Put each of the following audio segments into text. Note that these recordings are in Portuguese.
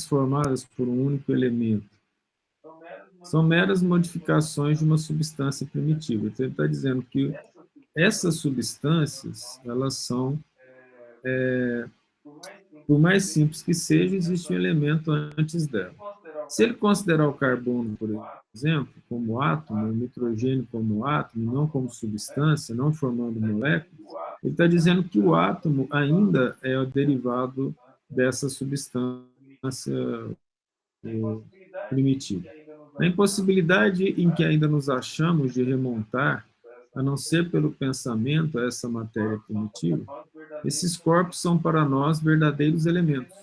formadas por um único elemento. São meras modificações de uma substância primitiva. Então, ele está dizendo que essas substâncias, elas são, por mais simples que seja, existe um elemento antes dela. Se ele considerar o carbono, por exemplo, como átomo, o nitrogênio como átomo, não como substância, não formando moléculas, ele está dizendo que o átomo ainda é o derivado dessa substância primitiva. Na impossibilidade em que ainda nos achamos de remontar, a não ser pelo pensamento, a essa matéria primitiva, esses corpos são para nós verdadeiros elementos.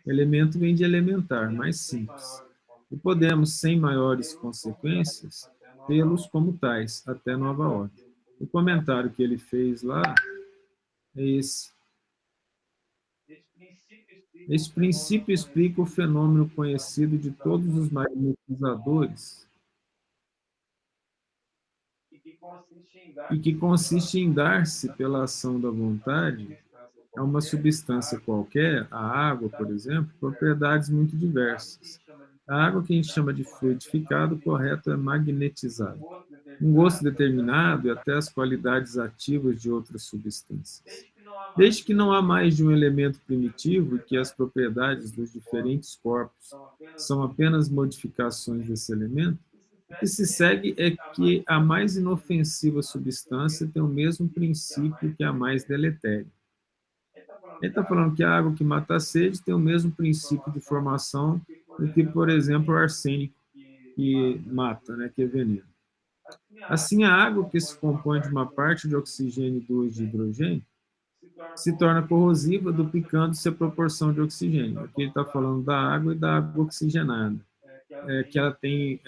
Elemento vem de elementar, mais simples. E podemos, sem maiores consequências, tê-los como tais, até nova ordem. O comentário que ele fez lá é esse. Este princípio explica o fenômeno conhecido de todos os magnetizadores e que consiste em dar-se, pela ação da vontade, a uma substância qualquer, a água, por exemplo, propriedades muito diversas. A água que a gente chama de fluidificado, correto, é magnetizada. Um gosto determinado e até as qualidades ativas de outras substâncias. Desde que não há mais de um elemento primitivo e que as propriedades dos diferentes corpos são apenas modificações desse elemento, o que se segue é que a mais inofensiva substância tem o mesmo princípio que a mais deletéria. Ele está falando que a água que mata a sede tem o mesmo princípio de formação do que, por exemplo, o arsênico, que mata, né, que é veneno. Assim, a água que se compõe de uma parte de oxigênio e duas de hidrogênio se torna corrosiva, duplicando-se a proporção de oxigênio. Aqui ele está falando da água e da água oxigenada, que ela tem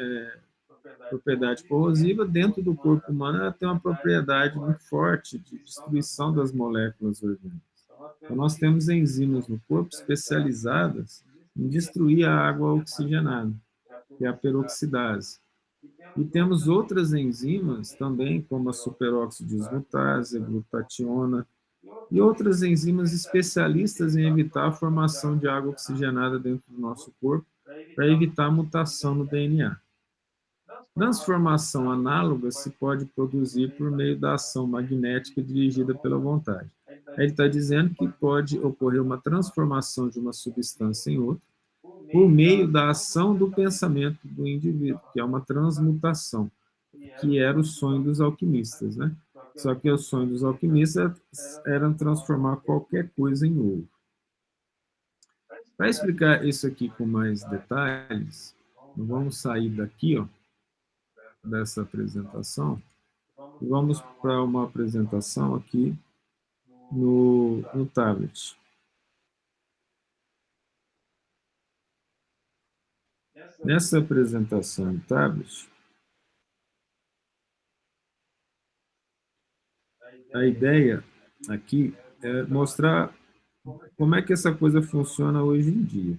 propriedade corrosiva. Dentro do corpo humano, ela tem uma propriedade muito forte de destruição das moléculas orgânicas. Então, nós temos enzimas no corpo especializadas em destruir a água oxigenada, que é a peroxidase. E temos outras enzimas também, como a superóxido dismutase, a glutationa, e outras enzimas especialistas em evitar a formação de água oxigenada dentro do nosso corpo, para evitar a mutação no DNA. Transformação análoga se pode produzir por meio da ação magnética dirigida pela vontade. Ele está dizendo que pode ocorrer uma transformação de uma substância em outra por meio da ação do pensamento do indivíduo, que é uma transmutação, que era o sonho dos alquimistas, né? Só que o sonho dos alquimistas era transformar qualquer coisa em ouro. Para explicar isso aqui com mais detalhes, vamos sair daqui, ó, dessa apresentação, e vamos para uma apresentação aqui no tablet. Nessa apresentação no tablet, a ideia aqui é mostrar como é que essa coisa funciona hoje em dia.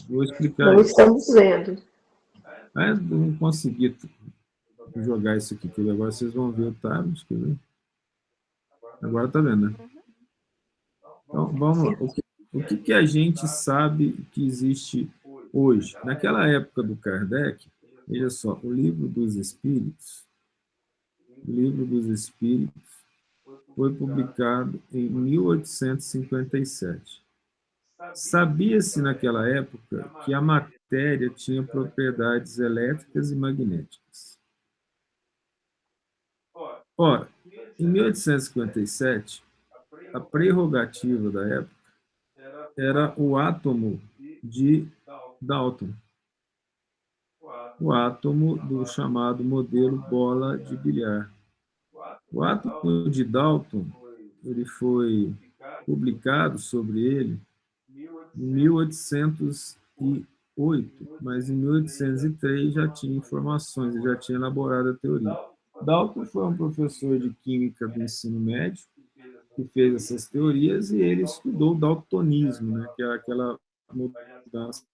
Vou explicar Não isso. estamos vendo. Não consegui jogar isso aqui, porque agora vocês vão ver o tablet. Quer ver? Agora tá vendo, né? Então, vamos lá. O que a gente sabe que existe hoje? Naquela época do Kardec, veja só, o Livro dos Espíritos foi publicado em 1857. Sabia-se naquela época que a matéria tinha propriedades elétricas e magnéticas. Ora, em 1857, a prerrogativa da época era o átomo de Dalton, o átomo do chamado modelo bola de bilhar. O átomo de Dalton, ele foi publicado sobre ele em 1808, mas em 1803 já tinha informações, já tinha elaborado a teoria. Dalton foi um professor de química do ensino médio que fez essas teorias, e ele estudou o daltonismo, né, que é aquela mudança,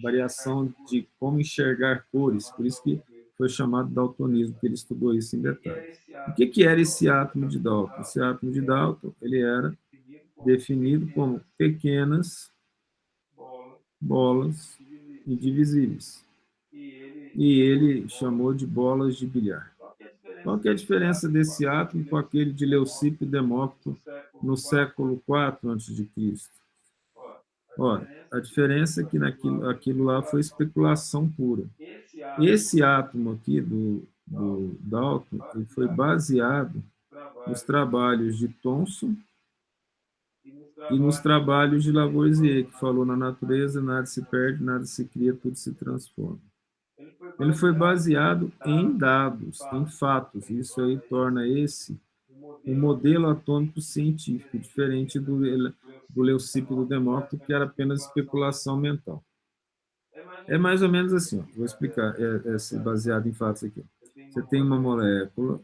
variação de como enxergar cores, por isso que foi chamado daltonismo, que ele estudou isso em detalhes. O que era esse átomo de Dalton? Esse átomo de Dalton, ele era definido como pequenas bolas indivisíveis. E ele chamou de bolas de bilhar. Qual que é a diferença desse átomo com aquele de Leucipo e Demócrito no século IV a.C.? Ora, a diferença é que aquilo lá foi especulação pura. Esse átomo aqui do Dalton ele foi baseado nos trabalhos de Thomson e nos trabalhos de Lavoisier, que falou na natureza nada se perde, nada se cria, tudo se transforma. Ele foi baseado em dados, em fatos. Isso aí torna esse um modelo atômico científico, diferente do Leucipo e do Demócrito, que era apenas especulação mental. É mais ou menos assim, ó, vou explicar, baseado em fatos aqui. Você tem uma molécula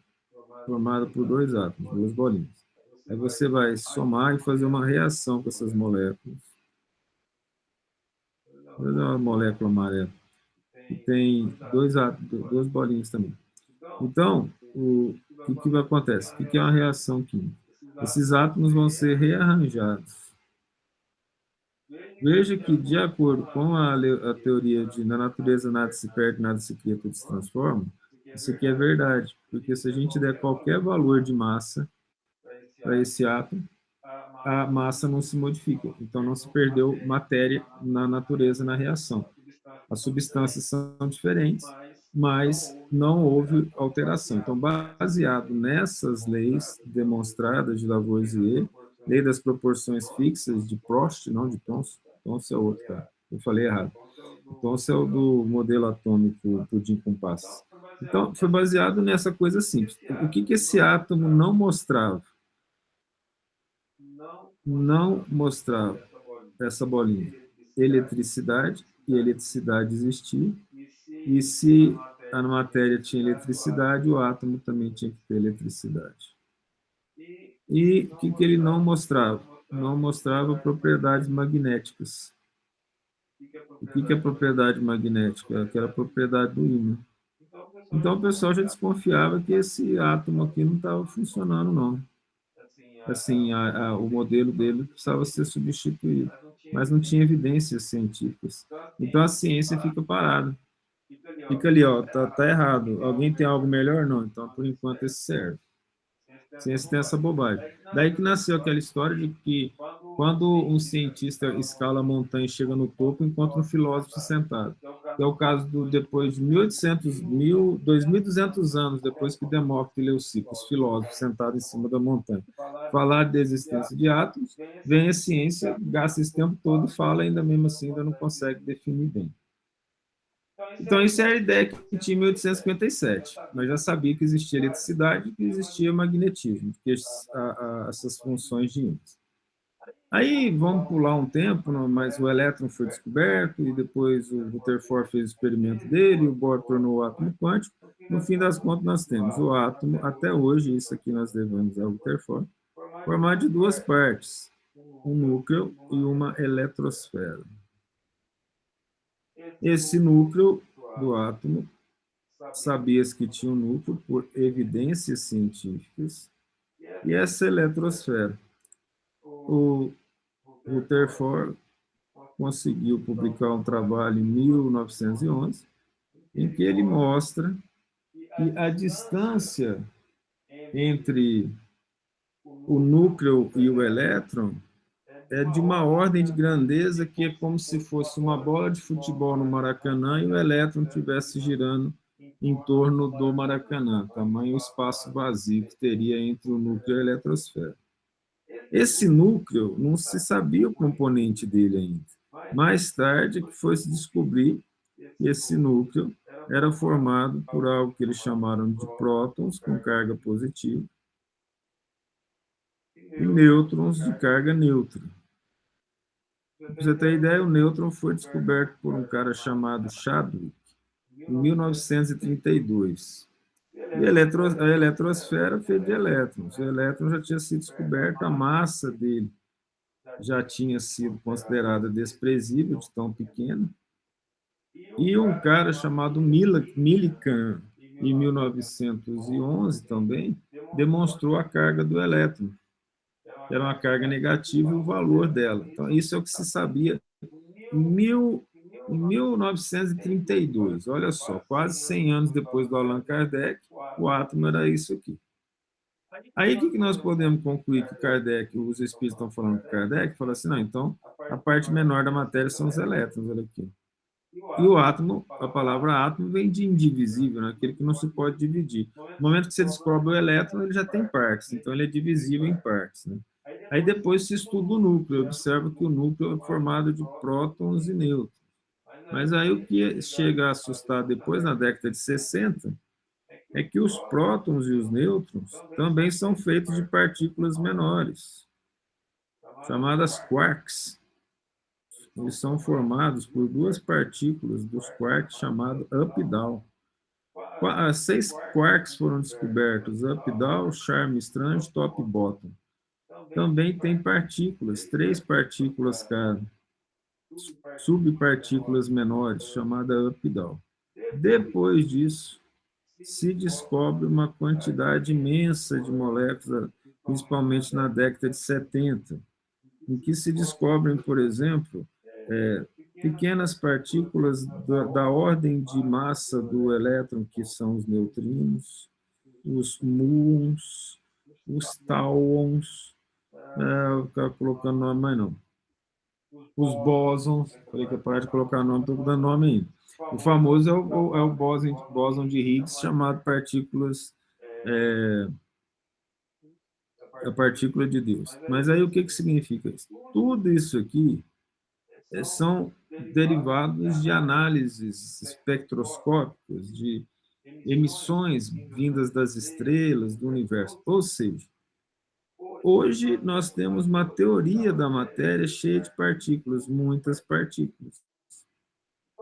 formada por dois átomos, duas bolinhas. Aí você vai somar e fazer uma reação com essas moléculas. Vou fazer uma molécula amarela, que tem duas bolinhas também. Então, o que acontece? O que é uma reação química? Esses átomos vão ser rearranjados. Veja que, de acordo com a teoria de na natureza nada se perde, nada se cria, tudo se transforma, isso aqui é verdade, porque se a gente der qualquer valor de massa para esse átomo, a massa não se modifica, então não se perdeu matéria na natureza na reação. As substâncias são diferentes, mas não houve alteração. Então, baseado nessas leis demonstradas de Lavoisier, lei das proporções fixas de Prost, não de Thomson, Thomson é outro, cara. Eu falei errado. Thomson é o do modelo atômico pudim com passas. Então, foi baseado nessa coisa simples. O que esse átomo não mostrava? Não mostrava essa bolinha. Eletricidade, e eletricidade existia. E se a matéria tinha eletricidade, o átomo também tinha que ter eletricidade. E o que ele não mostrava? Não mostrava propriedades magnéticas. O que é propriedade magnética? Aquela propriedade do ímã. Então o pessoal já desconfiava que esse átomo aqui não estava funcionando, não. Assim, o modelo dele precisava ser substituído, mas não tinha evidências científicas. Então a ciência fica parada. Fica ali, ó, tá errado. Alguém tem algo melhor? Não. Então, por enquanto, esse serve. A ciência tem essa bobagem. Daí que nasceu aquela história de que quando um cientista escala a montanha e chega no topo, encontra um filósofo sentado. Que é o caso depois de 2.200 anos depois que Demócrito e Leucipo, os filósofos sentados em cima da montanha, falar da existência de átomos, vem a ciência, gasta esse tempo todo e fala, ainda mesmo assim, ainda não consegue definir bem. Então, isso é a ideia que tinha em 1857. Nós já sabia que existia eletricidade e que existia magnetismo, que essas funções de ímãs. Aí, vamos pular um tempo, mas o elétron foi descoberto e depois o Rutherford fez o experimento dele, o Bohr tornou o átomo quântico. No fim das contas, nós temos o átomo, até hoje, isso aqui nós devemos ao Rutherford, formado de duas partes, um núcleo e uma eletrosfera. Esse núcleo do átomo, sabia-se que tinha um núcleo por evidências científicas, e essa eletrosfera. O Rutherford conseguiu publicar um trabalho em 1911, em que ele mostra que a distância entre o núcleo e o elétron é de uma ordem de grandeza que é como se fosse uma bola de futebol no Maracanã e o elétron estivesse girando em torno do Maracanã, tamanho espaço vazio que teria entre o núcleo e a eletrosfera. Esse núcleo não se sabia o componente dele ainda. Mais tarde que foi se descobrir que esse núcleo era formado por algo que eles chamaram de prótons com carga positiva e nêutrons de carga neutra. Para você ter ideia, o nêutron foi descoberto por um cara chamado Chadwick em 1932. E a eletrosfera feita de elétrons. O elétron já tinha sido descoberto, a massa dele já tinha sido considerada desprezível, de tão pequena. E um cara chamado Millikan, em 1911 também, demonstrou a carga do elétron, que era uma carga negativa e o valor dela. Então, isso é o que se sabia Em 1932, olha só, quase 100 anos depois do Allan Kardec, o átomo era isso aqui. Aí o que nós podemos concluir que Kardec, os espíritos estão falando com Kardec? Fala assim, não, então a parte menor da matéria são os elétrons, olha aqui. E o átomo, a palavra átomo vem de indivisível, né? Aquele que não se pode dividir. No momento que você descobre o elétron, ele já tem partes, então ele é divisível em partes. Né? Aí depois se estuda o núcleo, observa que o núcleo é formado de prótons e nêutrons. Mas aí o que chega a assustar depois, na década de 60, é que os prótons e os nêutrons também são feitos de partículas menores, chamadas quarks. Eles são formados por duas partículas dos quarks chamadas up e down. 6 quarks foram descobertos, up, down, charme, strange, top e bottom. Também tem partículas, 3 partículas cada, subpartículas menores, chamada up e down. Depois disso, se descobre uma quantidade imensa de moléculas, principalmente na década de 70, em que se descobrem, por exemplo, pequenas partículas da ordem de massa do elétron, que são os neutrinos, os muons, os tauons, vou ficar colocando nome, mas não. Os bósons, falei que eu parar de colocar nome, estou dando nome ainda. O famoso é o bóson de Higgs, chamado partículas, a partícula de Deus. Mas aí o que significa isso? Tudo isso aqui são derivados de análises espectroscópicas, de emissões vindas das estrelas, do universo. Ou seja, hoje nós temos uma teoria da matéria cheia de partículas, muitas partículas.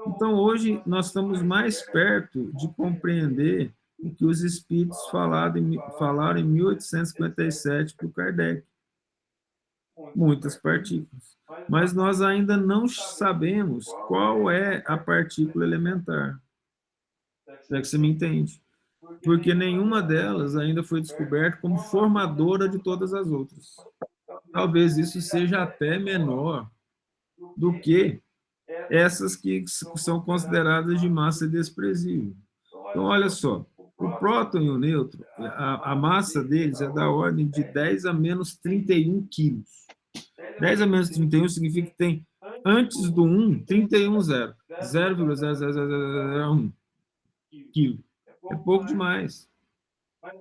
Então, hoje, nós estamos mais perto de compreender o que os espíritos falaram em 1857 para o Kardec. Muitas partículas. Mas nós ainda não sabemos qual é a partícula elementar. É que você me entende? Porque nenhuma delas ainda foi descoberta como formadora de todas as outras. Talvez isso seja até menor do que essas que são consideradas de massa desprezível. Então, olha só, o próton e o nêutron, a massa deles é da ordem de 10 a menos 31 quilos. 10 a menos 31 significa que tem, antes do 1, 31 zero. 0,00001 quilo. É pouco demais.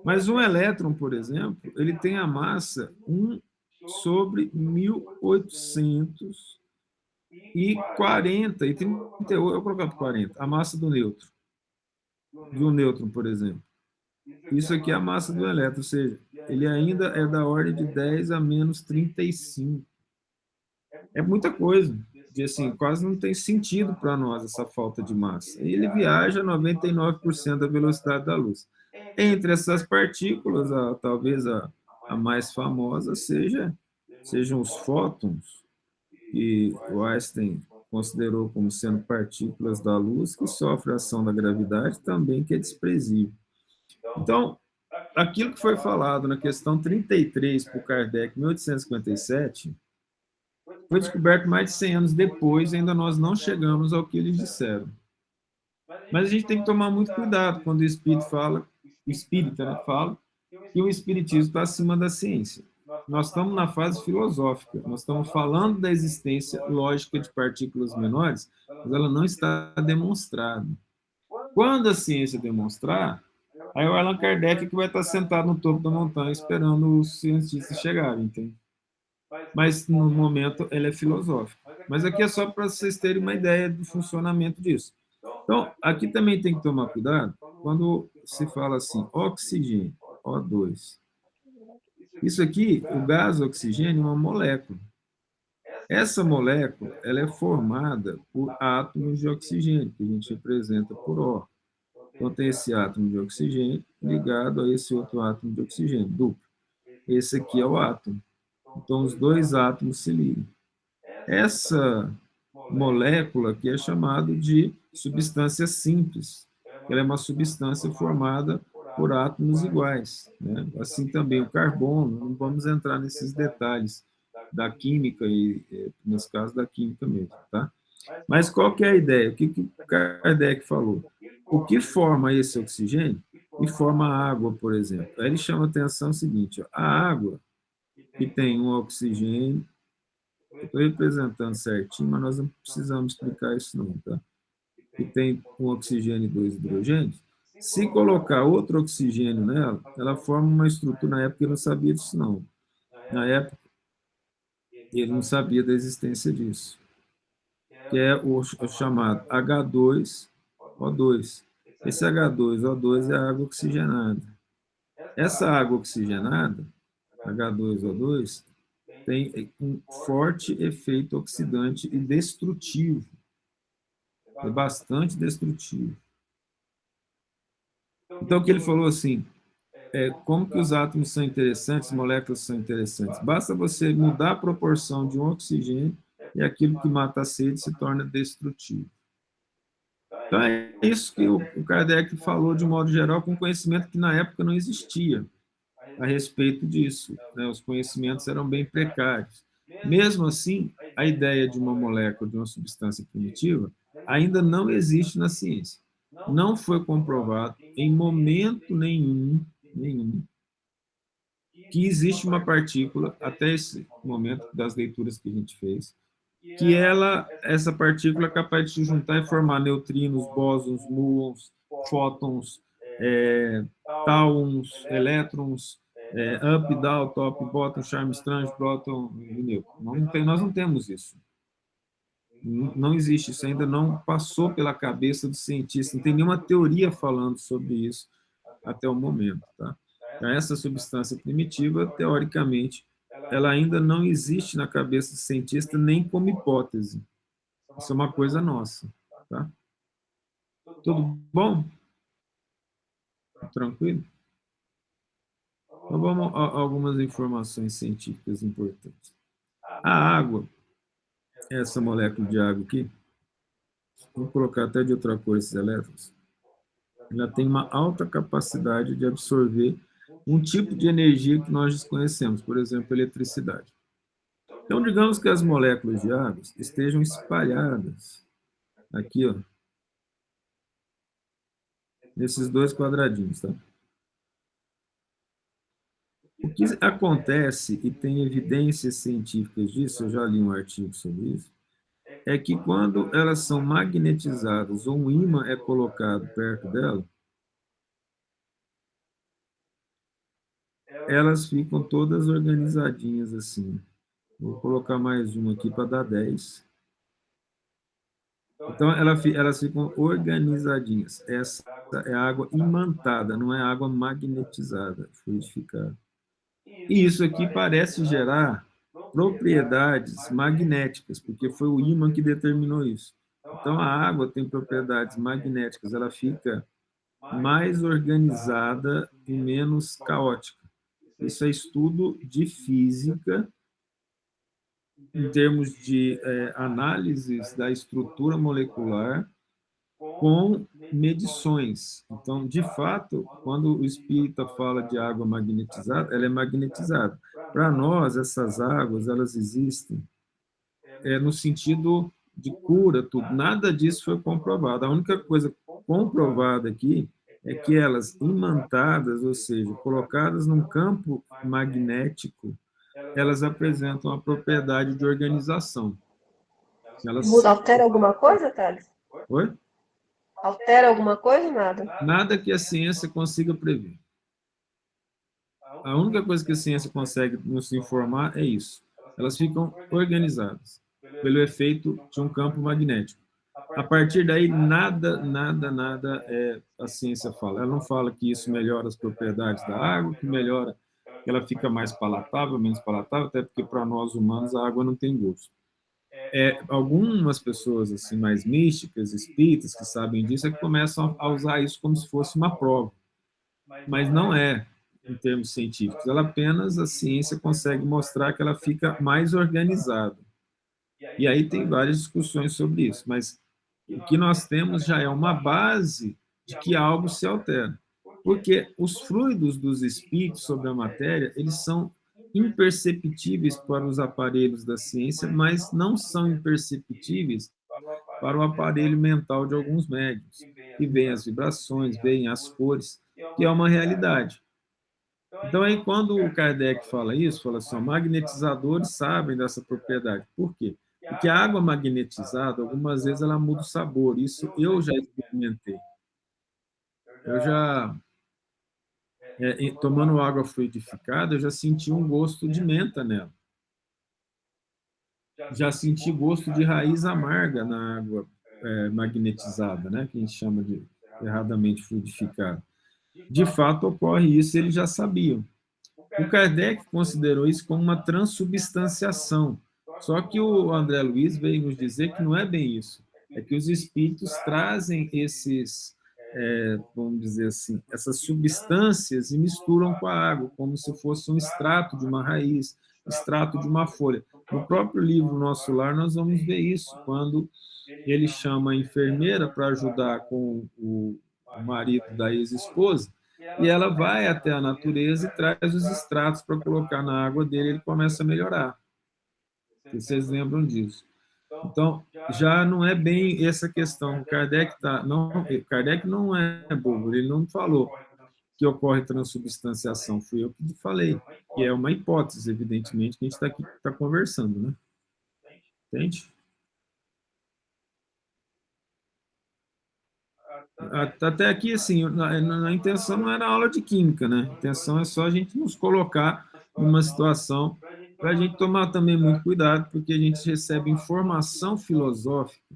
Mas um elétron, por exemplo, ele tem a massa 1 sobre 1840 e 38, eu vou colocar por 40, a massa do nêutron. De um nêutron, por exemplo. Isso aqui é a massa do elétron, ou seja, ele ainda é da ordem de 10 a menos 35. É muita coisa. De, assim, quase não tem sentido para nós essa falta de massa. Ele viaja a 99% da velocidade da luz. Entre essas partículas, talvez a mais famosa sejam os fótons, que o Einstein considerou como sendo partículas da luz que sofrem a ação da gravidade, também que é desprezível. Então, aquilo que foi falado na questão 33 por Kardec, em 1857, foi descoberto mais de 100 anos depois, ainda nós não chegamos ao que eles disseram. Mas a gente tem que tomar muito cuidado quando o espírito fala, o espírita, né, fala que o espiritismo está acima da ciência. Nós estamos na fase filosófica, nós estamos falando da existência lógica de partículas menores, mas ela não está demonstrada. Quando a ciência demonstrar, aí o Allan Kardec que vai estar sentado no topo da montanha esperando os cientistas chegarem, entende? Mas no momento ela é filosófica. Mas aqui é só para vocês terem uma ideia do funcionamento disso. Então, aqui também tem que tomar cuidado quando se fala assim, oxigênio, O2. Isso aqui, o gás oxigênio, é uma molécula. Essa molécula ela é formada por átomos de oxigênio, que a gente representa por O. Então, tem esse átomo de oxigênio ligado a esse outro átomo de oxigênio, duplo. Esse aqui é o átomo. Então, os dois átomos se ligam. Essa molécula aqui é chamada de substância simples. Ela é uma substância formada por átomos iguais. Né? Assim também o carbono, não vamos entrar nesses detalhes da química, e nesse caso da química mesmo. Tá? Mas qual que é a ideia? O que o Kardec falou? O que forma esse oxigênio? E forma a água, por exemplo. Aí ele chama a atenção o seguinte: ó, a água que tem um oxigênio, eu estou representando certinho, mas nós não precisamos explicar isso não, tá? Que tem um oxigênio e dois hidrogênios. Se colocar outro oxigênio nela, ela forma uma estrutura. Na época ele não sabia disso não. Na época ele não sabia da existência disso, que é o chamado H2O2. Esse H2O2 é a água oxigenada. Essa água oxigenada, H2O2, tem um forte efeito oxidante e destrutivo. É bastante destrutivo. Então, o que ele falou assim, como que os átomos são interessantes, moléculas são interessantes? Basta você mudar a proporção de um oxigênio e aquilo que mata a sede se torna destrutivo. Então, é isso que o Kardec falou de modo geral, com conhecimento que na época não existia a respeito disso. Né? Os conhecimentos eram bem precários. Mesmo assim, a ideia de uma molécula, de uma substância primitiva, ainda não existe na ciência. Não foi comprovado em momento nenhum, que existe uma partícula, até esse momento das leituras que a gente fez, que essa partícula é capaz de se juntar e formar neutrinos, bósons, muons, fótons, tauons, elétrons, up, down, top, bottom, charm, strange, proton e nêutron. Nós não temos isso. Não existe, isso ainda não passou pela cabeça do cientista, não tem nenhuma teoria falando sobre isso até o momento. Tá? Então, essa substância primitiva, teoricamente, ela ainda não existe na cabeça do cientista nem como hipótese. Isso é uma coisa nossa. Tá? Tudo bom? Tranquilo? Então vamos a algumas informações científicas importantes. A água, essa molécula de água aqui, vou colocar até de outra cor esses elétrons, ela tem uma alta capacidade de absorver um tipo de energia que nós desconhecemos, por exemplo, eletricidade. Então, digamos que as moléculas de água estejam espalhadas aqui, ó, nesses dois quadradinhos, tá? O que acontece, e tem evidências científicas disso, eu já li um artigo sobre isso, é que quando elas são magnetizadas ou um ímã é colocado perto dela, elas ficam todas organizadinhas assim. Vou colocar mais uma aqui para dar 10. Então, elas ficam organizadinhas. Essa é água imantada, não é água magnetizada, fluidificada. E isso aqui parece gerar propriedades magnéticas, porque foi o ímã que determinou isso. Então, a água tem propriedades magnéticas, ela fica mais organizada e menos caótica. Isso é estudo de física, em termos de análises da estrutura molecular com medições. Então, de fato, quando o espírita fala de água magnetizada, ela é magnetizada. Para nós, essas águas, elas existem no sentido de cura, tudo. Nada disso foi comprovado. A única coisa comprovada aqui é que elas imantadas, ou seja, colocadas num campo magnético, elas apresentam a propriedade de organização. Muda, altera alguma coisa, Thales? Oi? Altera alguma coisa, nada? Nada que a ciência consiga prever. A única coisa que a ciência consegue nos informar é isso. Elas ficam organizadas pelo efeito de um campo magnético. A partir daí, nada a ciência fala. Ela não fala que isso melhora as propriedades da água, que melhora, que ela fica mais palatável, menos palatável, até porque para nós humanos a água não tem gosto. Algumas pessoas assim mais místicas, espíritas, que sabem disso, é que começam a usar isso como se fosse uma prova. Mas não é, em termos científicos. Ela apenas, a ciência consegue mostrar que ela fica mais organizada. E aí tem várias discussões sobre isso, mas o que nós temos já é uma base de que algo se altera. Porque os fluidos dos espíritos sobre a matéria, eles são imperceptíveis para os aparelhos da ciência, mas não são imperceptíveis para o aparelho mental de alguns médiums, que veem as vibrações, veem as cores, que é uma realidade. Então, aí, quando o Kardec fala isso, fala assim, ó, magnetizadores sabem dessa propriedade. Por quê? Porque a água magnetizada, algumas vezes, ela muda o sabor. Isso eu já experimentei. Eu já, tomando água fluidificada, eu já senti um gosto de menta nela. Já senti gosto de raiz amarga na água magnetizada, né? Que a gente chama de erradamente fluidificada. De fato, ocorre isso, eles já sabiam. O Kardec considerou isso como uma transubstanciação. Só que o André Luiz veio nos dizer que não é bem isso. É que os espíritos trazem esses, vamos dizer assim, essas substâncias e misturam com a água, como se fosse um extrato de uma raiz, extrato de uma folha. No próprio livro Nosso Lar, nós vamos ver isso, quando ele chama a enfermeira para ajudar com o marido da ex-esposa, e ela vai até a natureza e traz os extratos para colocar na água dele, ele começa a melhorar. Vocês lembram disso? Então, já não é bem essa questão. Kardec não é bobo, ele não falou que ocorre transubstanciação, fui eu que falei, que é uma hipótese, evidentemente, que a gente está aqui tá conversando, né? Entende? Até aqui, assim, a intenção não era aula de química, né? A intenção é só a gente nos colocar numa situação para a gente tomar também muito cuidado, porque a gente recebe informação filosófica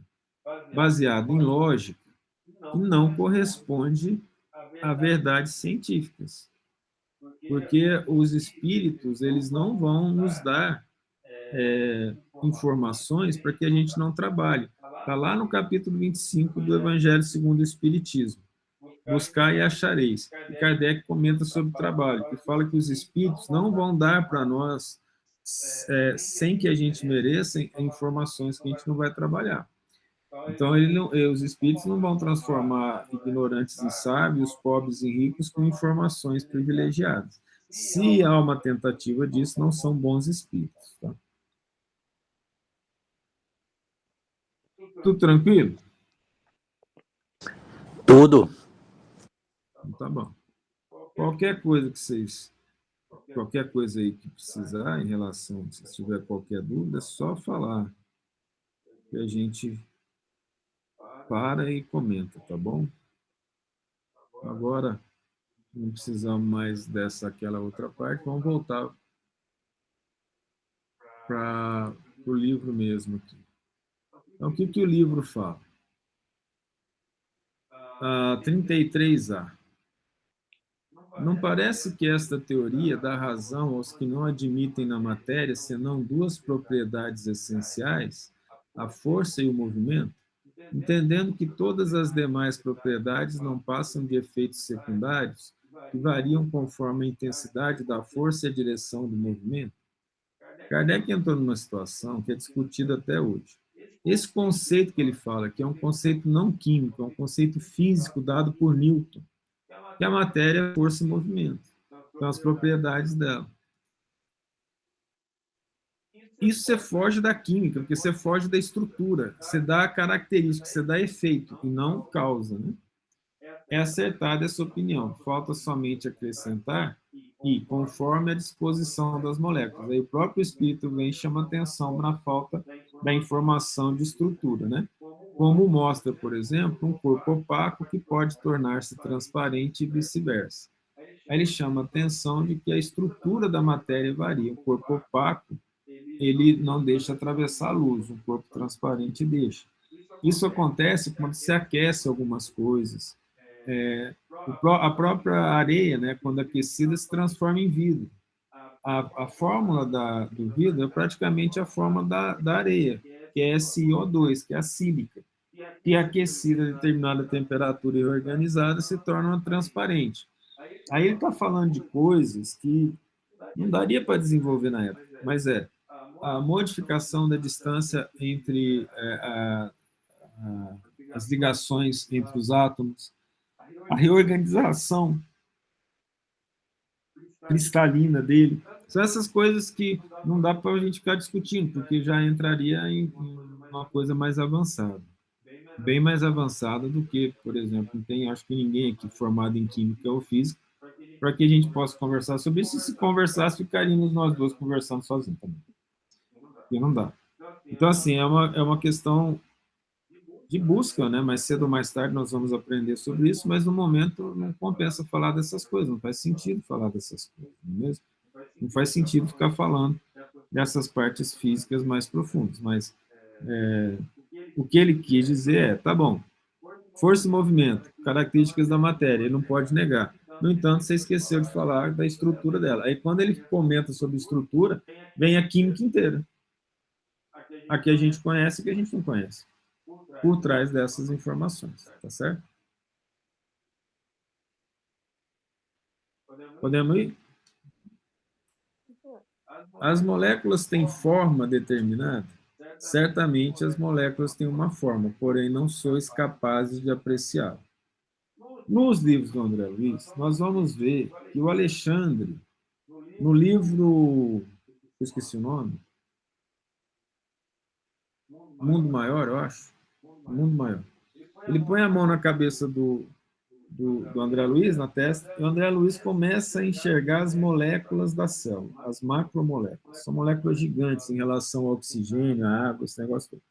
baseada em lógica que não corresponde a verdades científicas. Porque os espíritos, eles não vão nos dar informações para que a gente não trabalhe. Está lá no capítulo 25 do Evangelho segundo o Espiritismo. Buscar e achareis. E Kardec comenta sobre o trabalho, que fala que os espíritos não vão dar para nós, sem que a gente mereça, informações que a gente não vai trabalhar. Então, os espíritos não vão transformar ignorantes em sábios, pobres em ricos, com informações privilegiadas. Se há uma tentativa disso, não são bons espíritos. Tá? Tudo tranquilo? Tudo. Então, tá bom. Qualquer coisa aí que precisar em relação, se tiver qualquer dúvida, é só falar. Que a gente para e comenta, tá bom? Agora, não precisamos mais aquela outra parte, vamos voltar para o livro mesmo aqui. Então, o que o livro fala? 33A. Não parece que esta teoria dá razão aos que não admitem na matéria senão duas propriedades essenciais, a força e o movimento, entendendo que todas as demais propriedades não passam de efeitos secundários que variam conforme a intensidade da força e a direção do movimento? Kardec entrou numa situação que é discutida até hoje. Esse conceito que ele fala, que é um conceito não químico, é um conceito físico dado por Newton, que a matéria é força e movimento. Então, as propriedades dela. Isso você foge da química, porque você foge da estrutura. Você dá característica, você dá efeito, e não causa. Né? É acertada essa opinião. Falta somente acrescentar e conforme a disposição das moléculas. Aí o próprio espírito vem e chama atenção na falta da informação de estrutura, né? Como mostra, por exemplo, um corpo opaco que pode tornar-se transparente e vice-versa. Aí ele chama atenção de que a estrutura da matéria varia. O corpo opaco, ele não deixa atravessar a luz, o corpo transparente deixa. Isso acontece quando se aquece algumas coisas. A própria areia, né, quando aquecida, se transforma em vidro. A fórmula do vidro é praticamente a fórmula da areia, que é SiO2, que é a sílica, que aquecida a determinada temperatura e organizada se torna transparente. Aí ele está falando de coisas que não daria para desenvolver na época, mas a modificação da distância entre as ligações entre os átomos, a reorganização cristalina dele. São essas coisas que não dá para a gente ficar discutindo, porque já entraria em uma coisa mais avançada. bem mais avançada do que, por exemplo, não tem, acho que ninguém aqui formado em química ou física, para que a gente possa conversar sobre isso, e se conversasse, ficaríamos nós dois conversando sozinhos também, e não dá. Então, assim, é uma questão de busca, né? Mais cedo ou mais tarde nós vamos aprender sobre isso, mas no momento não compensa falar dessas coisas, não faz sentido falar dessas coisas, não é mesmo? Não faz sentido ficar falando dessas partes físicas mais profundas, mas o que ele quis dizer é, tá bom, força e movimento, características da matéria, ele não pode negar. No entanto, você esqueceu de falar da estrutura dela. Aí, quando ele comenta sobre estrutura, vem a química inteira. A que a gente conhece e que a gente não conhece. Por trás dessas informações, tá certo? Podemos ir? As moléculas têm forma determinada? Certamente as moléculas têm uma forma, porém não sois capazes de apreciá-la. Nos livros do André Luiz, nós vamos ver que o Alexandre, no livro, eu esqueci o nome, Mundo Maior, eu acho, Mundo Maior, ele põe a mão na cabeça do André Luiz, na testa, e o André Luiz começa a enxergar as moléculas da célula, as macromoléculas. São moléculas gigantes em relação ao oxigênio, à água, esse negócio todo.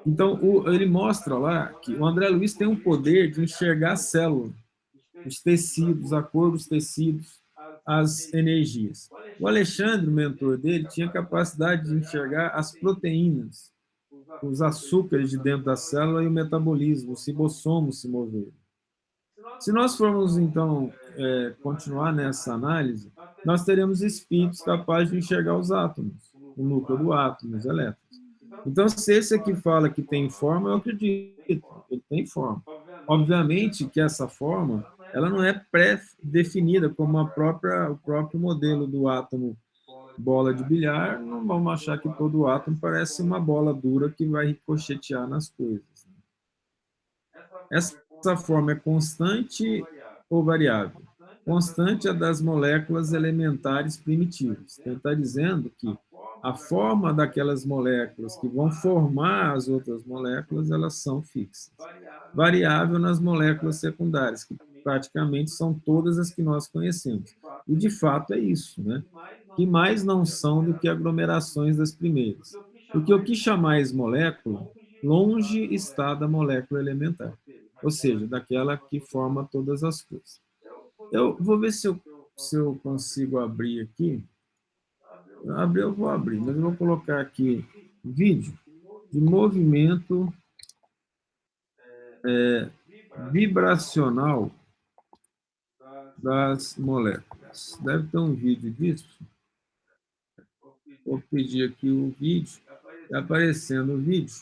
Então, ele mostra lá que o André Luiz tem um poder de enxergar a célula, os tecidos, a cor dos tecidos, as energias. O Alexandre, o mentor dele, tinha capacidade de enxergar as proteínas, os açúcares de dentro da célula e o metabolismo, os ribossomos se moverem. Se nós formos, então, continuar nessa análise, nós teremos espíritos capazes de enxergar os átomos, o núcleo do átomo, os elétrons. Então, se esse aqui fala que tem forma, eu acredito, ele tem forma. Obviamente que essa forma, ela não é pré-definida como o próprio modelo do átomo bola de bilhar, não vamos achar que todo átomo parece uma bola dura que vai ricochetear nas coisas. Essa forma é constante ou variável? Constante é das moléculas elementares primitivas. Então, ele está dizendo que a forma daquelas moléculas que vão formar as outras moléculas, elas são fixas. Variável nas moléculas secundárias, que praticamente são todas as que nós conhecemos. E, de fato, é isso, né? Que mais não são do que aglomerações das primeiras. Porque o que chamais molécula, longe está da molécula elementar, ou seja, daquela que forma todas as coisas. Eu vou ver se eu consigo abrir aqui. Abrir, eu vou abrir, mas eu vou colocar aqui vídeo de movimento vibracional das moléculas. Deve ter um vídeo disso. Vou pedir aqui o vídeo. Está aparecendo o vídeo.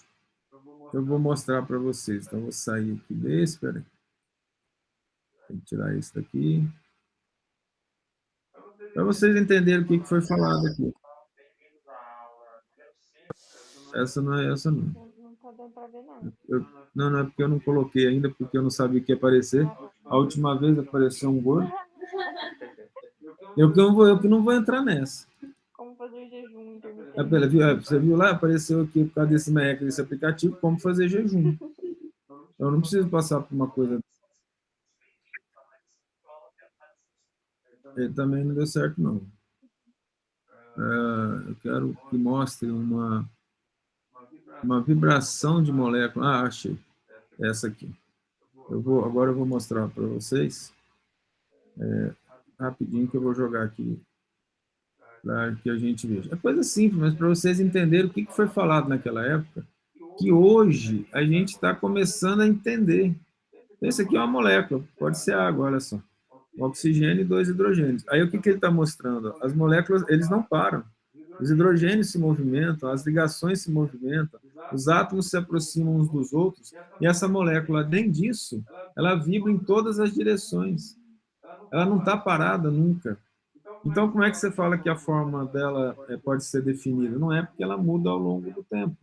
Eu vou mostrar para vocês. Então, vou sair aqui desse. Espera aí. Tem que tirar isso daqui. Para vocês entenderem o que foi falado aqui. Essa não é essa, não. Não tá dando pra ver, não. Não é porque eu não coloquei ainda, porque eu não sabia que ia aparecer. A última vez apareceu um gordo. Eu que não vou entrar nessa. Como fazer jejum intermitente? Você viu lá? Apareceu aqui por causa desse aplicativo, como fazer jejum. Eu não preciso passar por uma coisa. Ele também não deu certo, não. Eu quero que mostre uma vibração de molécula. Ah, achei. Essa aqui. Agora eu vou mostrar para vocês. Rapidinho que eu vou jogar aqui para que a gente veja. É coisa simples, mas para vocês entenderem o que foi falado naquela época, que hoje a gente está começando a entender. Esse aqui é uma molécula, pode ser água, olha só. Um oxigênio e 2 hidrogênios. Aí o que ele está mostrando? As moléculas, eles não param. Os hidrogênios se movimentam, as ligações se movimentam, os átomos se aproximam uns dos outros, e essa molécula, além disso, ela vibra em todas as direções. Ela não está parada nunca. Então, como é que você fala que a forma dela pode ser definida? Não é porque ela muda ao longo do tempo.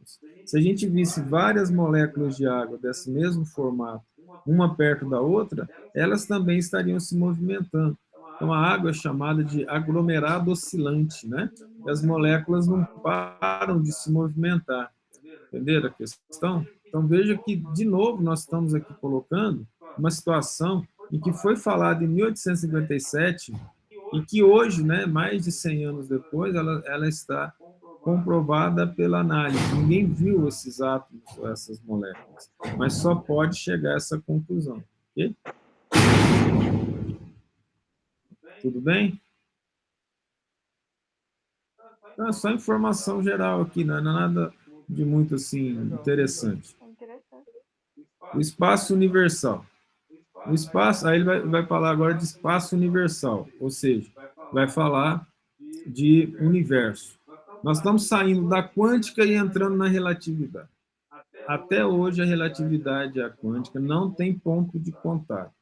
Se a gente visse várias moléculas de água desse mesmo formato, uma perto da outra, elas também estariam se movimentando. Então, a água é chamada de aglomerado oscilante, né? E as moléculas não param de se movimentar. Entenderam a questão? Então, veja que, de novo, nós estamos aqui colocando uma situação em que foi falado em 1857 e que hoje, né, mais de 100 anos depois, ela está comprovada pela análise. Ninguém viu esses átomos, essas moléculas, mas só pode chegar a essa conclusão. Okay? Tudo bem? Então, é só informação geral aqui, não é nada de muito assim interessante. O espaço universal. O espaço, aí ele vai falar agora de espaço universal, ou seja, vai falar de universo. Nós estamos saindo da quântica e entrando na relatividade. Até hoje, a relatividade e a quântica não tem ponto de contato.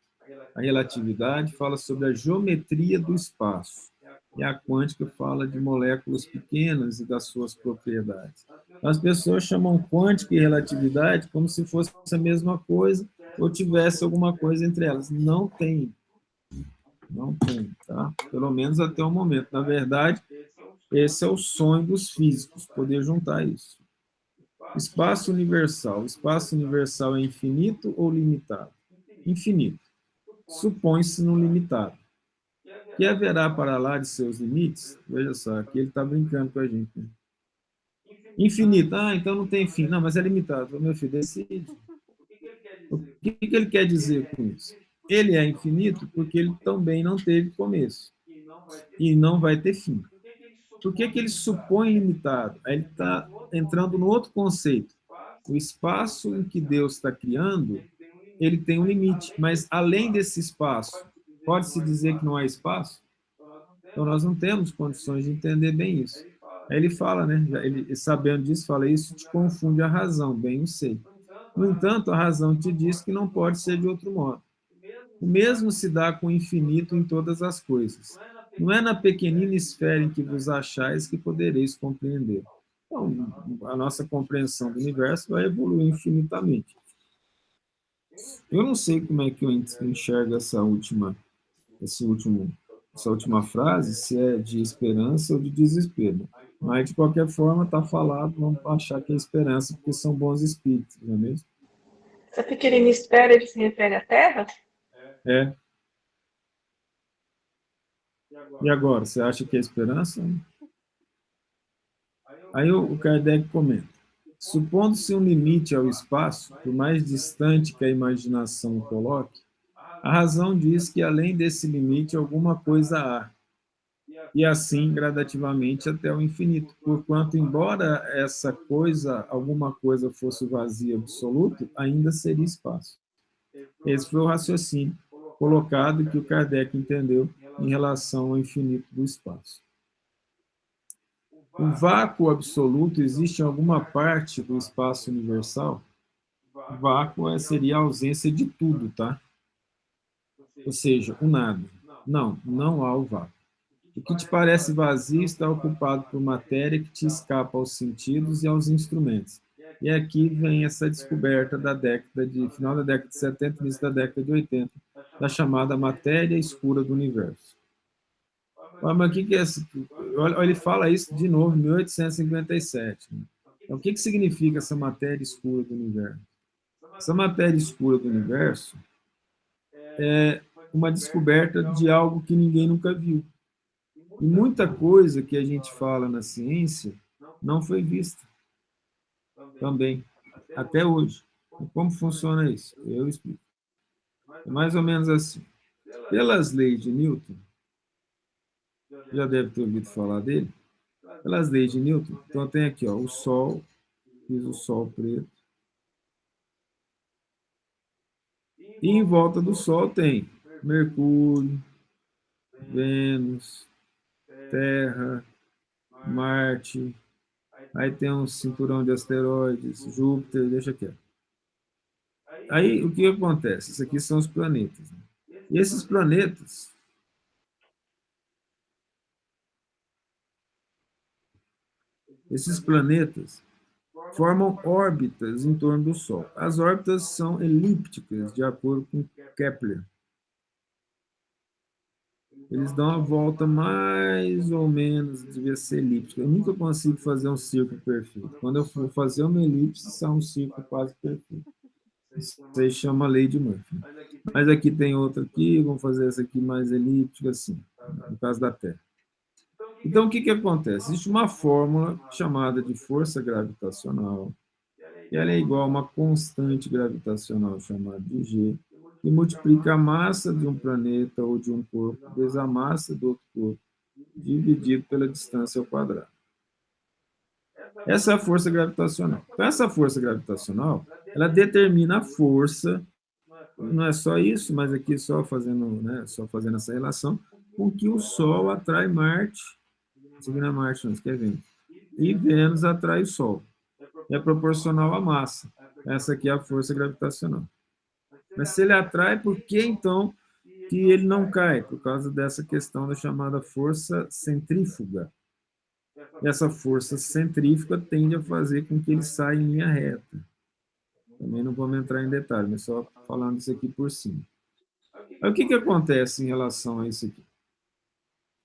A relatividade fala sobre a geometria do espaço, e a quântica fala de moléculas pequenas e das suas propriedades. As pessoas chamam quântica e relatividade como se fosse a mesma coisa ou tivesse alguma coisa entre elas. Não tem. Não tem, tá? Pelo menos até o momento. Na verdade, esse é o sonho dos físicos, poder juntar isso. Espaço universal. O espaço universal é infinito ou limitado? Infinito. Supõe-se no limitado. Que haverá para lá de seus limites? Veja só, aqui ele está brincando com a gente. Né? Infinito. Ah, então não tem fim. Não, mas é limitado. Meu filho, decide. O que ele quer dizer com isso? Ele é infinito porque ele também não teve começo. E não vai ter fim. Por que ele supõe limitado? Aí ele está entrando no outro conceito. O espaço em que Deus está criando, ele tem um limite. Mas além desse espaço, pode-se dizer que não há espaço? Então nós não temos condições de entender bem isso. Aí ele fala, né? Ele, sabendo disso, fala, isso te confunde a razão, bem eu sei. No entanto, a razão te diz que não pode ser de outro modo. O mesmo se dá com o infinito em todas as coisas. Não é na pequenina esfera em que vos achais que podereis compreender. Então, a nossa compreensão do universo vai evoluir infinitamente. Eu não sei como é que eu enxergo essa última frase, se é de esperança ou de desespero. Mas, de qualquer forma, está falado, vamos achar que é esperança, porque são bons espíritos, não é mesmo? Essa pequenina esfera, ele se refere à Terra? É. E agora, você acha que é esperança? Aí o Kardec comenta: supondo-se um limite ao espaço, por mais distante que a imaginação o coloque, a razão diz que além desse limite alguma coisa há, e assim gradativamente até o infinito, porquanto, embora essa coisa, alguma coisa fosse o vazio absoluto, ainda seria espaço. Esse foi o raciocínio colocado que o Kardec entendeu em relação ao infinito do espaço. O vácuo absoluto existe em alguma parte do espaço universal? O vácuo seria a ausência de tudo, tá? Ou seja, o nada. Não, não há o vácuo. O que te parece vazio está ocupado por matéria que te escapa aos sentidos e aos instrumentos. E aqui vem essa descoberta da final da década de 70, início da década de 80, da chamada matéria escura do universo. Mas o que é isso? Olha, ele fala isso de novo em 1857. Né? Então, o que significa essa matéria escura do universo? Essa matéria escura do universo é uma descoberta de algo que ninguém nunca viu. E muita coisa que a gente fala na ciência não foi vista também, até hoje. E como funciona isso? Eu explico. É mais ou menos assim. Pelas leis de Newton, já deve ter ouvido falar dele, pelas leis de Newton, então tem aqui, ó, o Sol, fiz o Sol preto, e em volta do Sol tem Mercúrio, Vênus, Terra, Marte, aí tem um cinturão de asteroides, Júpiter, deixa quieto. Aí o que acontece? Esses aqui são os planetas. Né? E esses planetas, formam órbitas em torno do Sol. As órbitas são elípticas, de acordo com Kepler. eles dão a volta mais ou menos, devia ser elíptica. Eu nunca consigo fazer um círculo perfeito. Quando eu for fazer uma elipse, sai um círculo quase perfeito. Isso aí chama lei de Murphy. Mas aqui tem outra aqui, vamos fazer essa aqui mais elíptica, assim, no caso da Terra. Então, o que acontece? Existe uma fórmula chamada de força gravitacional, que ela é igual a uma constante gravitacional chamada de G, que multiplica a massa de um planeta ou de um corpo vezes a massa do outro corpo, dividido pela distância ao quadrado. Essa é a força gravitacional. Então, essa força gravitacional, ela determina a força, não é só isso, mas aqui só fazendo essa relação, com que o Sol atrai Marte, isso aqui não é Marte, não, isso aqui é Vênus, e Vênus atrai o Sol. É proporcional à massa. Essa aqui é a força gravitacional. Mas se ele atrai, por que então que ele não cai? Por causa dessa questão da chamada força centrífuga. Essa força centrífuga tende a fazer com que ele saia em linha reta. Também não vamos entrar em detalhe, mas só falando isso aqui por cima. Aí, o que acontece em relação a isso aqui?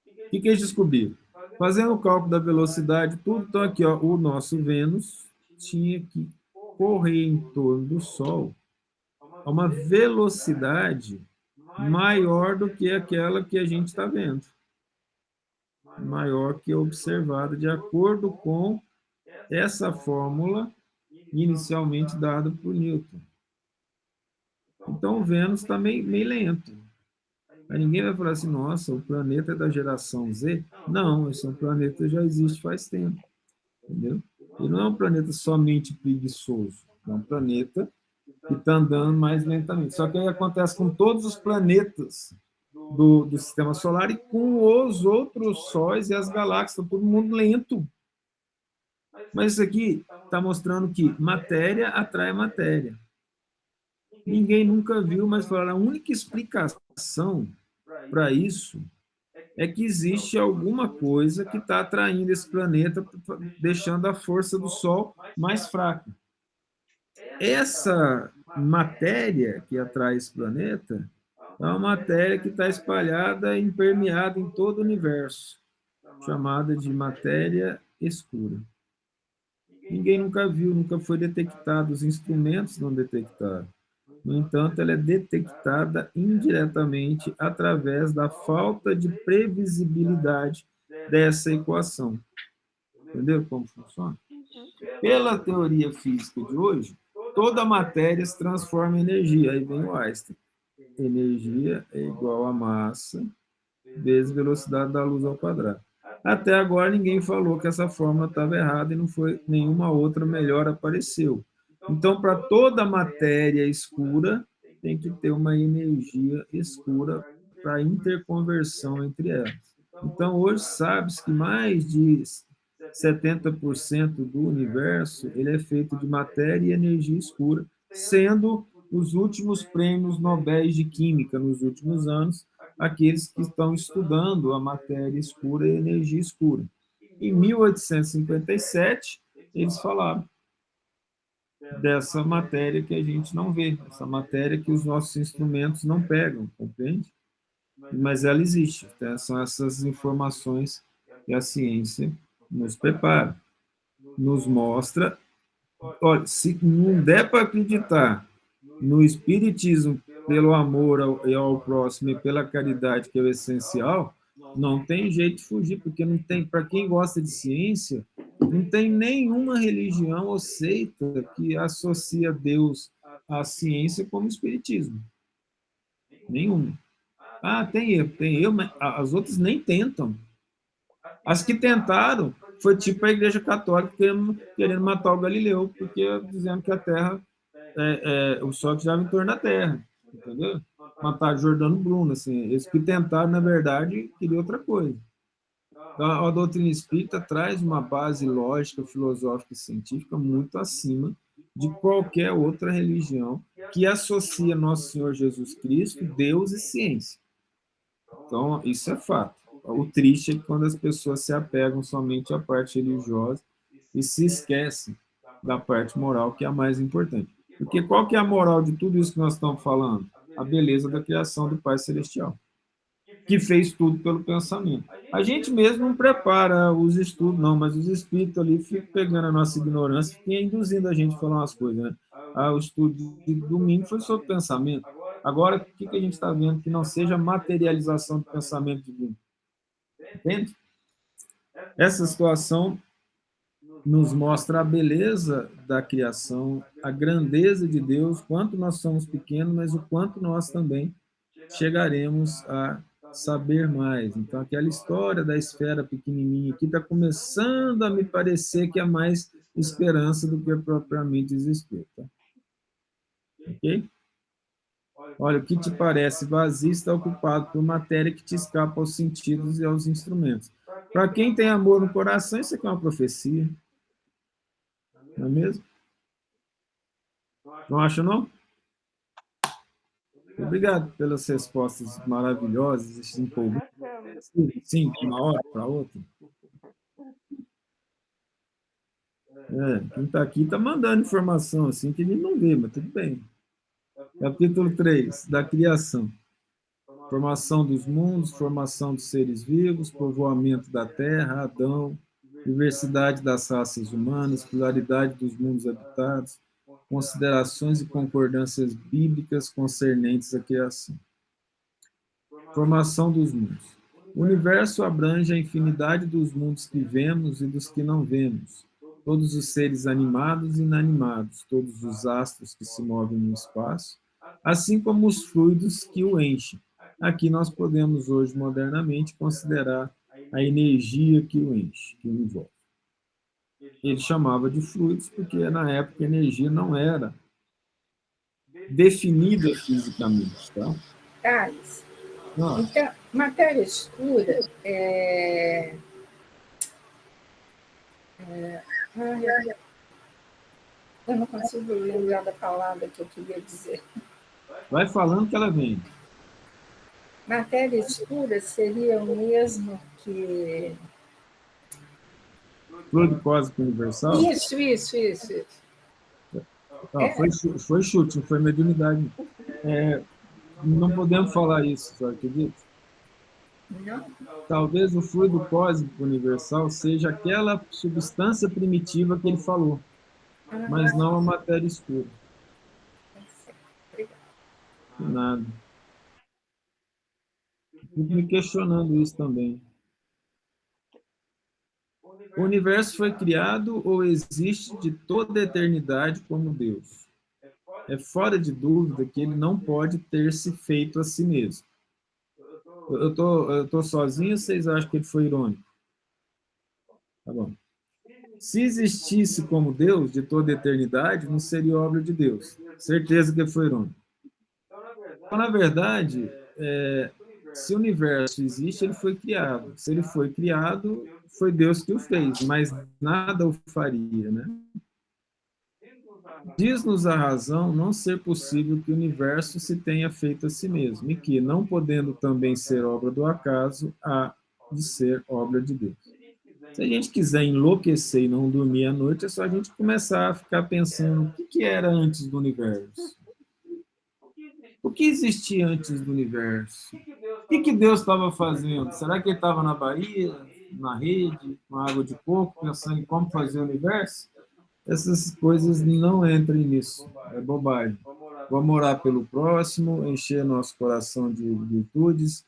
O que eles descobriram? Fazendo o cálculo da velocidade, tudo, então aqui, ó, o nosso Vênus tinha que correr em torno do Sol a uma velocidade maior do que aquela que a gente está vendo. Maior que a observada, de acordo com essa fórmula inicialmente dada por Newton. Então, o Vênus está meio lento. Aí ninguém vai falar assim, nossa, o planeta é da geração Z. Não, esse é um planeta que já existe faz tempo. Entendeu? Ele não é um planeta somente preguiçoso. É um planeta que está andando mais lentamente. Só que aí acontece com todos os planetas do Sistema Solar e com os outros sóis e as galáxias. Está todo mundo lento. Mas isso aqui está mostrando que matéria atrai matéria. Ninguém nunca viu, mas falaram, a única explicação para isso é que existe alguma coisa que está atraindo esse planeta, deixando a força do Sol mais fraca. Essa matéria que atrai esse planeta é uma matéria que está espalhada e impermeada em todo o universo, chamada de matéria escura. Ninguém nunca viu, nunca foi detectado, os instrumentos não detectaram. No entanto, ela é detectada indiretamente através da falta de previsibilidade dessa equação. Entendeu como funciona? Pela teoria física de hoje, toda matéria se transforma em energia. Aí vem o Einstein. Energia é igual a massa vezes velocidade da luz ao quadrado. Até agora ninguém falou que essa fórmula estava errada e não foi nenhuma outra melhor apareceu. Então, para toda matéria escura, tem que ter uma energia escura para interconversão entre elas. Então, hoje sabe-se que mais de 70% do universo ele é feito de matéria e energia escura, sendo os últimos prêmios Nobel de Química nos últimos anos aqueles que estão estudando a matéria escura e a energia escura. Em 1857, eles falaram dessa matéria que a gente não vê, essa matéria que os nossos instrumentos não pegam, compreende? Mas ela existe. Então, são essas informações que a ciência nos prepara, nos mostra. Olha, se não der para acreditar no espiritismo pelo amor ao próximo e pela caridade, que é o essencial, não tem jeito de fugir, porque não tem, para quem gosta de ciência, não tem nenhuma religião ou seita que associa Deus à ciência como espiritismo. Nenhuma. Ah, tem erro, mas as outras nem tentam. As que tentaram foi tipo a Igreja Católica querendo matar o Galileu, porque dizendo que a Terra o Sol que girava em torno da Terra, entendeu? Matar Jordano Bruno, assim, eles que tentaram, na verdade, queriam outra coisa. Então, a doutrina espírita traz uma base lógica, filosófica e científica muito acima de qualquer outra religião que associa Nosso Senhor Jesus Cristo, Deus e ciência. Então, isso é fato. O triste é que quando as pessoas se apegam somente à parte religiosa e se esquecem da parte moral, que é a mais importante. Porque qual que é a moral de tudo isso que nós estamos falando? A beleza da criação do Pai Celestial. que fez tudo pelo pensamento. A gente mesmo não prepara os estudos, não, mas os espíritos ali ficam pegando a nossa ignorância e induzindo a gente a falar umas coisas, né? O estudo de domingo foi sobre pensamento. Agora, o que a gente está vendo que não seja materialização do pensamento divino? Entende? Essa situação nos mostra a beleza da criação, a grandeza de Deus, quanto nós somos pequenos, mas o quanto nós também chegaremos a saber mais. Então, aquela história da esfera pequenininha aqui está começando a me parecer que é mais esperança do que propriamente desespero. Tá? Ok? Olha, o que te parece vazio está ocupado por matéria que te escapa aos sentidos e aos instrumentos. Para quem tem amor no coração, isso aqui é uma profecia. Não é mesmo? Não acha, não? Obrigado pelas respostas maravilhosas, esses empolgantes. Sim, de uma hora para outra. Quem está aqui está mandando informação assim que ele não vê, mas tudo bem. Capítulo 3, da criação. Formação dos mundos, formação dos seres vivos, povoamento da terra, Adão, diversidade das raças humanas, pluralidade dos mundos habitados, considerações e concordâncias bíblicas concernentes à criação. Formação dos mundos. O universo abrange a infinidade dos mundos que vemos e dos que não vemos, todos os seres animados e inanimados, todos os astros que se movem no espaço, assim como os fluidos que o enchem. Aqui nós podemos hoje, modernamente, considerar a energia que o enche, que o envolve. Ele chamava de fluidos porque, na época, a energia não era definida fisicamente. Tá? Carlos, então, matéria escura eu não consigo lembrar da palavra que eu queria dizer. Vai falando que ela vem. Matéria escura seria o mesmo que... Fluido cósmico universal? Isso. Não, foi chute, não foi mediunidade. Não podemos falar isso, você acredita? Não. Talvez o fluido cósmico universal seja aquela substância primitiva que ele falou, mas não a matéria escura. Nada. Fico me questionando isso também. O universo foi criado ou existe de toda a eternidade como Deus? É fora de dúvida que ele não pode ter se feito a si mesmo. Eu tô sozinho ou vocês acham que ele foi irônico? Tá bom. Se existisse como Deus de toda a eternidade, não seria obra de Deus. Certeza que ele foi irônico. Então, na verdade, se o universo existe, ele foi criado. Se ele foi criado, foi Deus que o fez, mas nada o faria, né? Diz-nos a razão não ser possível que o universo se tenha feito a si mesmo, e que, não podendo também ser obra do acaso, há de ser obra de Deus. Se a gente quiser enlouquecer e não dormir à noite, é só a gente começar a ficar pensando o que era antes do universo. O que existia antes do universo? O que Deus estava fazendo? Será que ele estava na Bahia, na rede, com água de coco, pensando em como fazer o universo? Essas coisas não entrem nisso, é bobagem. Vamos orar pelo próximo, encher nosso coração de virtudes,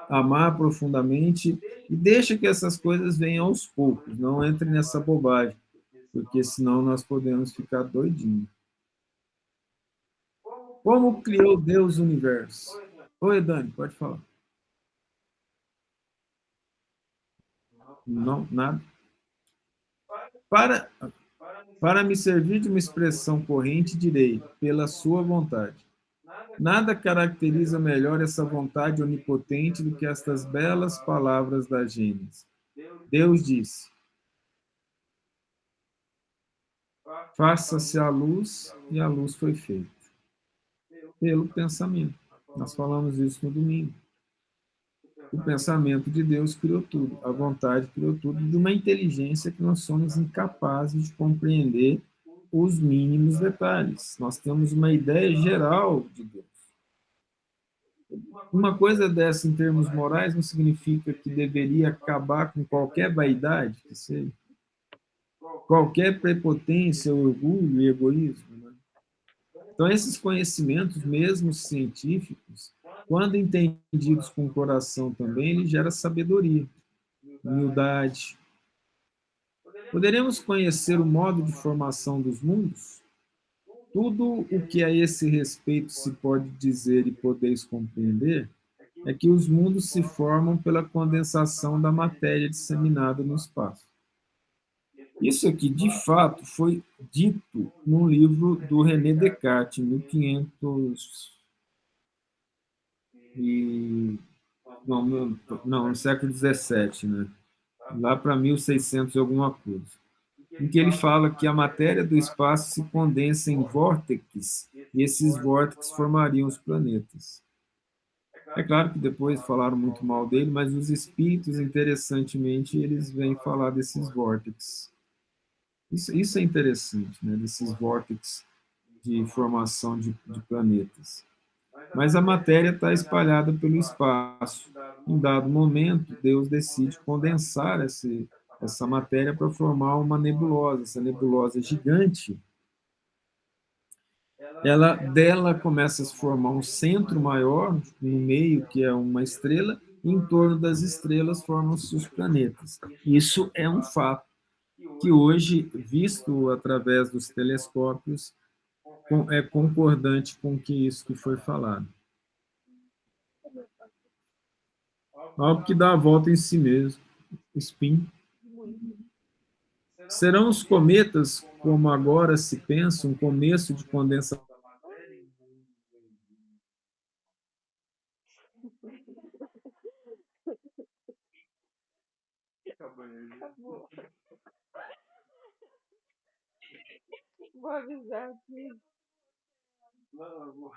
amar profundamente e deixa que essas coisas venham aos poucos, não entre nessa bobagem, porque senão nós podemos ficar doidinhos. Como criou Deus o universo? Oi, Dani, pode falar. Não, nada. Para me servir de uma expressão corrente, direi, pela sua vontade. Nada caracteriza melhor essa vontade onipotente do que estas belas palavras da Gênesis. Deus disse: faça-se a luz, e a luz foi feita. Pelo pensamento. Nós falamos isso no domingo. O pensamento de Deus criou tudo, a vontade criou tudo, de uma inteligência que nós somos incapazes de compreender os mínimos detalhes. Nós temos uma ideia geral de Deus. Uma coisa dessa, em termos morais, não significa que deveria acabar com qualquer vaidade, que seja, qualquer prepotência, orgulho e egoísmo, né? Então, esses conhecimentos, mesmo científicos, quando entendidos com o coração também, ele gera sabedoria, humildade. Poderemos conhecer o modo de formação dos mundos? Tudo o que a esse respeito se pode dizer e podeis compreender é que os mundos se formam pela condensação da matéria disseminada no espaço. Isso aqui, de fato, foi dito num livro do René Descartes, em 1500 e... Não, no século XVII, né? Lá para 1600 e alguma coisa, em que ele fala que a matéria do espaço se condensa em vórtices, e esses vórtices formariam os planetas. É claro que depois falaram muito mal dele, mas os espíritos, interessantemente, eles vêm falar desses vórtices. Isso é interessante, né? Desses vórtices de formação de planetas. Mas a matéria está espalhada pelo espaço. Em dado momento, Deus decide condensar essa matéria para formar uma nebulosa. Essa nebulosa gigante, dela começa a se formar um centro maior, no meio, que é uma estrela, e em torno das estrelas formam-se os planetas. Isso é um fato que hoje, visto através dos telescópios, é concordante com isso que foi falado. Algo que dá a volta em si mesmo. Spin. Serão os cometas, como agora se pensa, um começo de condensação? Acabou. Vou avisar aqui. Não, eu vou